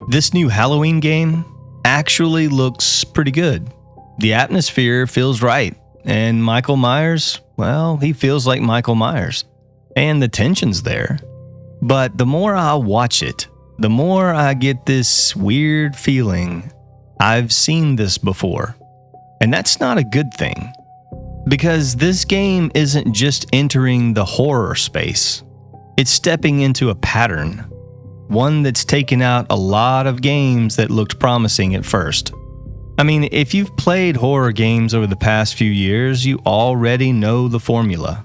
This new Halloween game actually looks pretty good. The atmosphere feels right, and Michael Myers, well, he feels like Michael Myers. And the tension's there. But the more I watch it, the more I get this weird feeling I've seen this before. And that's not a good thing. Because this game isn't just entering the horror space. It's stepping into a pattern. One that's taken out a lot of games that looked promising at first. I mean, if you've played horror games over the past few years, you already know the formula.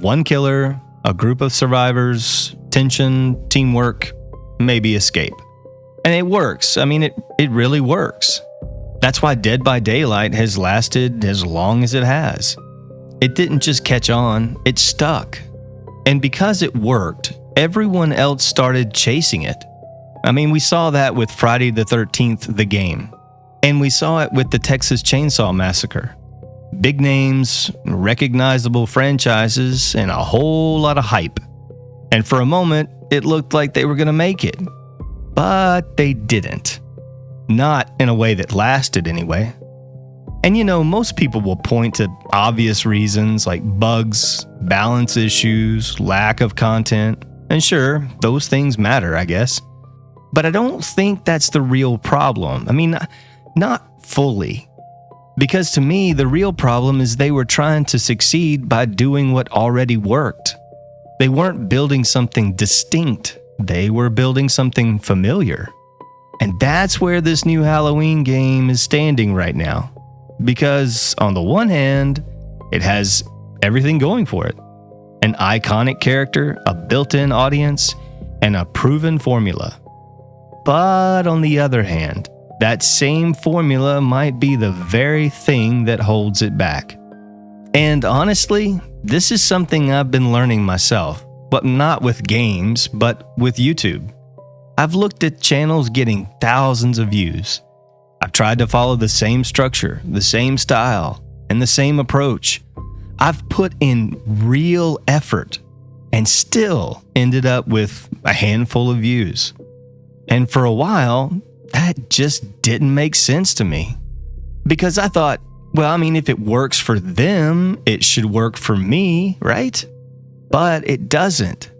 One killer, a group of survivors, tension, teamwork, maybe escape. And it works. I mean, it really works. That's why Dead by Daylight has lasted as long as it has. It didn't just catch on, it stuck. And because it worked, everyone else started chasing it. I mean, we saw that with Friday the 13th, the game. And we saw it with the Texas Chainsaw Massacre. Big names, recognizable franchises, and a whole lot of hype. And for a moment, it looked like they were going to make it. But they didn't. Not in a way that lasted anyway. And you know, most people will point to obvious reasons like bugs, balance issues, lack of content. And sure, those things matter, I guess. But I don't think that's the real problem. I mean, not fully. Because to me, the real problem is they were trying to succeed by doing what already worked. They weren't building something distinct. They were building something familiar. And that's where this new Halloween game is standing right now. Because on the one hand, it has everything going for it. An iconic character, a built-in audience, and a proven formula. But on the other hand, that same formula might be the very thing that holds it back. And honestly, this is something I've been learning myself, but not with games, but with YouTube. I've looked at channels getting thousands of views. I've tried to follow the same structure, the same style, and the same approach. I've put in real effort and still ended up with a handful of views. And for a while, that just didn't make sense to me. Because I thought, well, I mean, if it works for them, it should work for me, right? But it doesn't.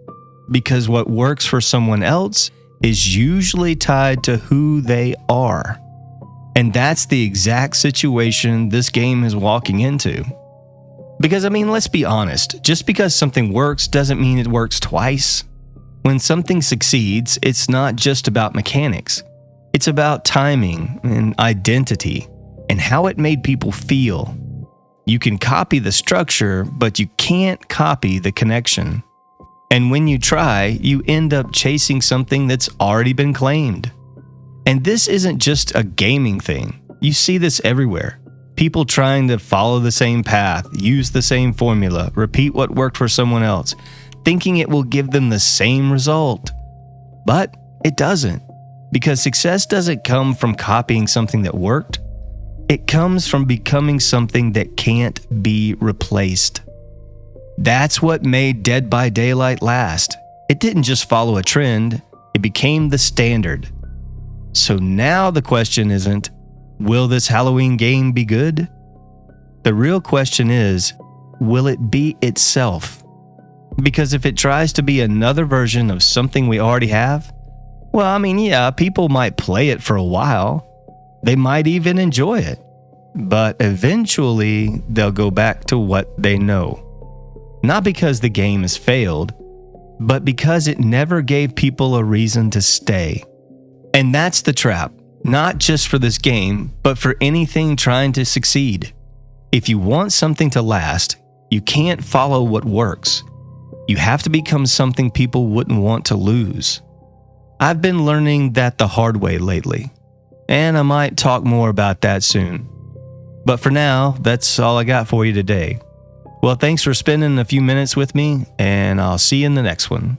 Because what works for someone else is usually tied to who they are. And that's the exact situation this game is walking into. Because, I mean, let's be honest, just because something works doesn't mean it works twice. When something succeeds, it's not just about mechanics. It's about timing and identity and how it made people feel. You can copy the structure, but you can't copy the connection. And when you try, you end up chasing something that's already been claimed. And this isn't just a gaming thing. You see this everywhere. People trying to follow the same path, use the same formula, repeat what worked for someone else, thinking it will give them the same result. But it doesn't. Because success doesn't come from copying something that worked. It comes from becoming something that can't be replaced. That's what made Dead by Daylight last. It didn't just follow a trend, it became the standard. So now the question isn't, will this Halloween game be good? The real question is, will it be itself? Because if it tries to be another version of something we already have, well, I mean, yeah, people might play it for a while. They might even enjoy it. But eventually, they'll go back to what they know. Not because the game has failed, but because it never gave people a reason to stay. And that's the trap, not just for this game, but for anything trying to succeed. If you want something to last, you can't follow what works. You have to become something people wouldn't want to lose. I've been learning that the hard way lately, and I might talk more about that soon. But for now, that's all I got for you today. Well, thanks for spending a few minutes with me, and I'll see you in the next one.